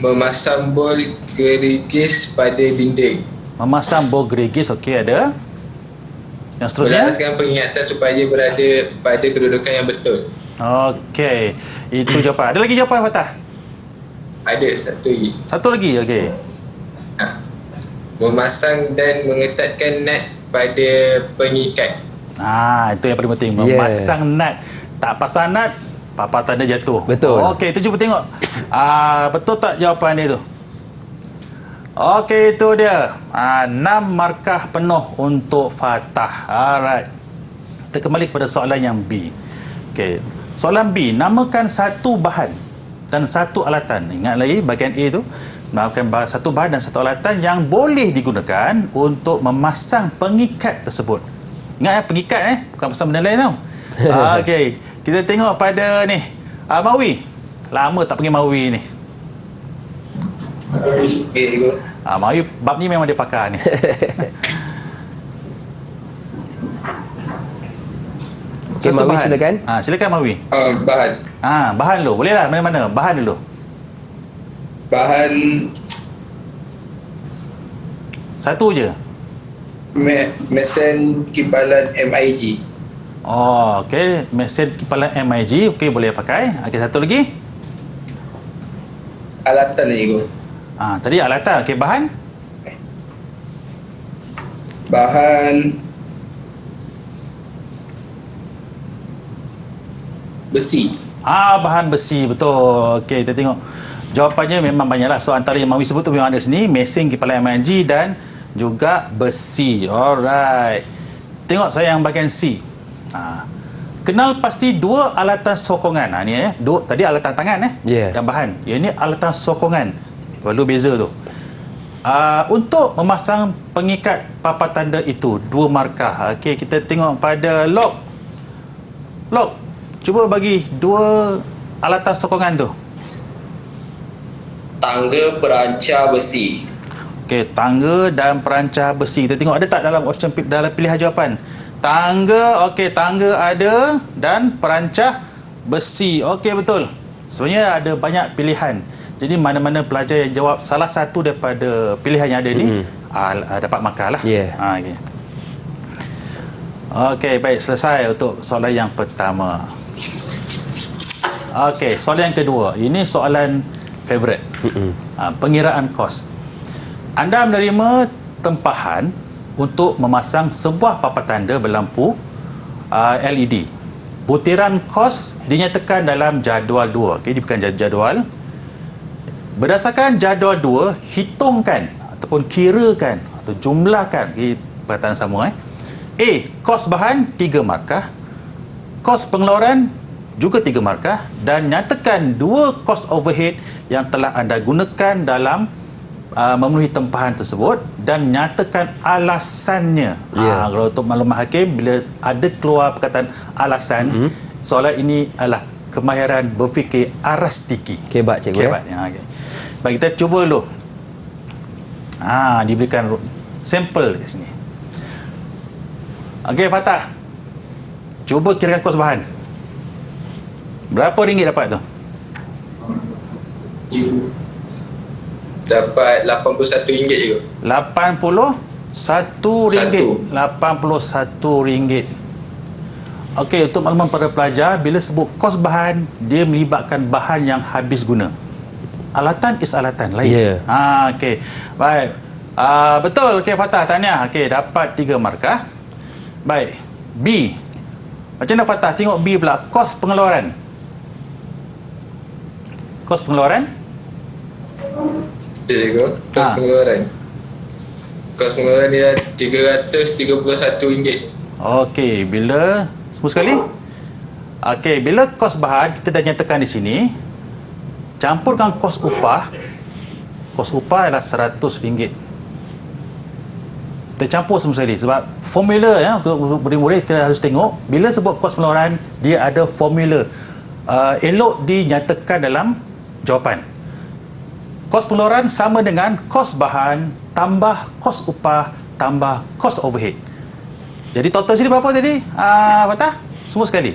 Memasang bol gerigis pada dinding. Memasang bol gerigis, okey, ada. Yang seterusnya. Berasaskan pengingatan supaya berada pada kedudukan yang betul. Okey, itu jawapan. Ada lagi jawapan Fatah? Ada satu lagi. Satu lagi, okey. Memasang dan mengetatkan nut pada pengikat. Itu yang paling penting. Memasang nut. Tak pasang nut, papan tanda jatuh. Betul. Okey, kita cuba tengok. Betul tak jawapan dia tu? Okey, itu dia. 6 markah penuh untuk Fatah. Alright. Kita kembali kepada soalan yang B. Okey. Soalan B, namakan satu bahan dan satu alatan. Ingat lagi bahagian A tu. Namakan satu bahan dan satu alatan yang boleh digunakan untuk memasang pengikat tersebut. Ingat pengikat bukan pasal benda lain tau. Okey. Kita tengok pada ni. Mawi. Lama tak panggil Mawi ni. Mawi bab ni memang dia pakar ni. Okay, Mawi bahan. silakan. Silakan Mawi. Bahan. Bahan dulu. Boleh lah mana-mana. Bahan dulu. Bahan satu je. Mesin kipalan MIG. Okey, mesin kipalan MIG. Okey, boleh pakai. Okey, satu lagi. Alatan lagi tu. Tadi alatan. Okey, bahan. Bahan besi. Bahan besi. Betul. Okey, kita tengok. Jawapannya memang banyaklah. So, antara yang Mawi sebut tu memang ada sini. Mesin kipalan MIG dan juga besi. Alright. Tengok saya yang bahagian C. Kenal pasti 2 alatan sokongan. Ni tadi alatan tangan dan bahan. Yang ni alatan sokongan. Perlu beza tu. Untuk memasang pengikat papan tanda itu 2 markah. Okey, kita tengok pada log. Cuba bagi 2 alatan sokongan tu. Tangga perancar besi. Okey, tangga dan perancar besi. Kita tengok ada tak dalam option dalam pilihan jawapan. Tangga, okey, tangga ada dan perancar besi. Okey, betul. Sebenarnya ada banyak pilihan. Jadi mana-mana pelajar yang jawab salah satu daripada pilihan yang ada ni dapat markah lah. Okay. Okey, baik, selesai untuk soalan yang pertama. Okey, soalan yang kedua. Ini soalan favorite. Pengiraan kos. Anda menerima tempahan untuk memasang sebuah papan tanda berlampu LED. Butiran kos dinyatakan dalam jadual 2. Okey, ini bukan jadual. Berdasarkan jadual 2, hitungkan ataupun kirakan atau jumlahkan. Okey, perkataan sama A. Kos bahan 3 markah. Kos pengeluaran juga 3 markah. Dan nyatakan 2 kos overhead yang telah anda gunakan dalam memenuhi tempahan tersebut dan nyatakan alasannya. Kalau untuk maklumat hakim, bila ada keluar perkataan alasan, soalan ini adalah kemahiran berfikir arastiki. Kebat, cikgu. Okay. Baik, kita cuba dulu. Diberikan sampel kat sini. Okey, Fatah. Cuba kirakan kos bahan. Berapa ringgit dapat tu? Dapat RM81 je. RM81. RM81. Okey, untuk makluman para pelajar, bila sebut kos bahan, dia melibatkan bahan yang habis guna. Alatan is alatan lain. Ya. Okey. Baik. Betul. Okey, Fatah, tahniah. Okey, dapat 3 markah. Baik. B. Macam mana Fatah? Tengok B pula. Kos pengeluaran. Kos pengeluaran? Cikgu, kos pengeluaran. Kos pengeluaran dia RM331. Okey, bila semua sekali? Okey, bila kos bahan kita dah nyatakan di sini, campurkan kos upah. Kos upah adalah RM100. Kita campur semua sekali sebab formula ya untuk murid-murid kita harus tengok bila sebut kos pengeluaran dia ada formula. Elok dinyatakan dalam jawapan. Kos pengeluaran sama dengan kos bahan tambah kos upah tambah kos overhead. Jadi total sini berapa tadi? Fatah? Semua sekali.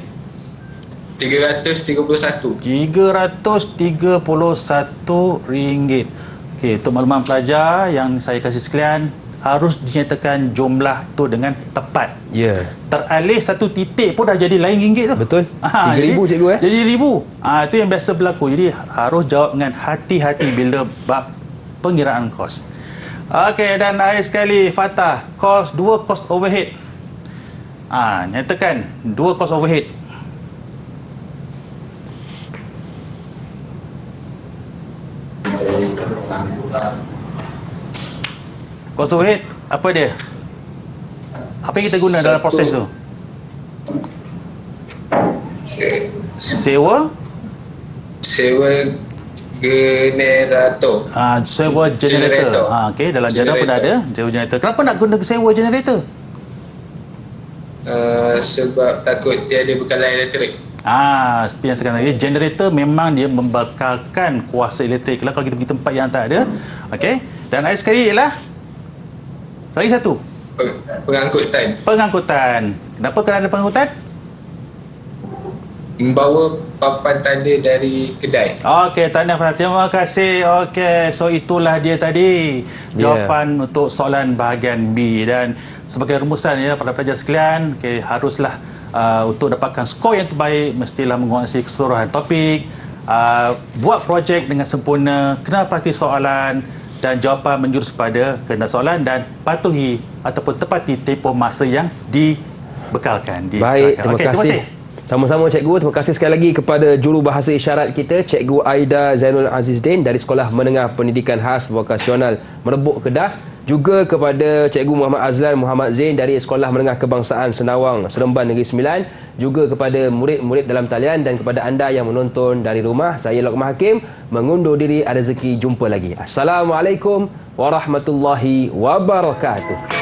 RM331. RM331. Okey, untuk makluman pelajar yang saya kasih sekalian, harus dinyatakan jumlah tu dengan tepat. Ya. Teralih satu titik pun dah jadi lain ringgit tu. Betul. RM3,000 cikgu Jadi RM1,000. Itu yang biasa berlaku. Jadi harus jawab dengan hati-hati bila bab pengiraan kos. Okey, dan akhir sekali Fatah, dua kos overhead. Nyatakan 2 kos overhead. Kos overhead apa dia? Apa yang kita guna dalam proses tu? Sewa generator. Sewa generator. Okey, dalam jadual pun ada sewa generator. Kenapa nak guna sewa generator? Sebab takut tiada bekalan elektrik. Seperti yang sekarang tadi, generator memang dia membekalkan kuasa elektrik kalau kita pergi tempat yang tak ada. Okey. Dan akhir sekali ialah lagi satu. Pengangkutan. Kenapa kena ada pengangkutan? Membawa papan tanda dari kedai. Okey, tahniah Fatah. Terima kasih. Okey, so itulah dia tadi jawapan untuk soalan bahagian B. Dan sebagai rumusan ya para pelajar sekalian, haruslah untuk dapatkan skor yang terbaik mestilah menguasai keseluruhan topik, buat projek dengan sempurna, kena pasti soalan dan jawapan menjurus pada kehendak soalan dan patuhi ataupun tepati tempoh masa yang dibekalkan. Baik, terima kasih. Sama-sama cikgu. Terima kasih sekali lagi kepada jurubahasa isyarat kita, Cikgu Aida Zainul Azizdin dari Sekolah Menengah Pendidikan Khas Vokasional Merebok, Kedah. Juga kepada Cikgu Muhammad Azlan Muhammad Zain dari Sekolah Menengah Kebangsaan Senawang, Seremban Negeri Sembilan. Juga kepada murid-murid dalam talian dan kepada anda yang menonton dari rumah. Saya Luqman Hakim mengundur diri. Ada rezeki jumpa lagi. Assalamualaikum warahmatullahi wabarakatuh.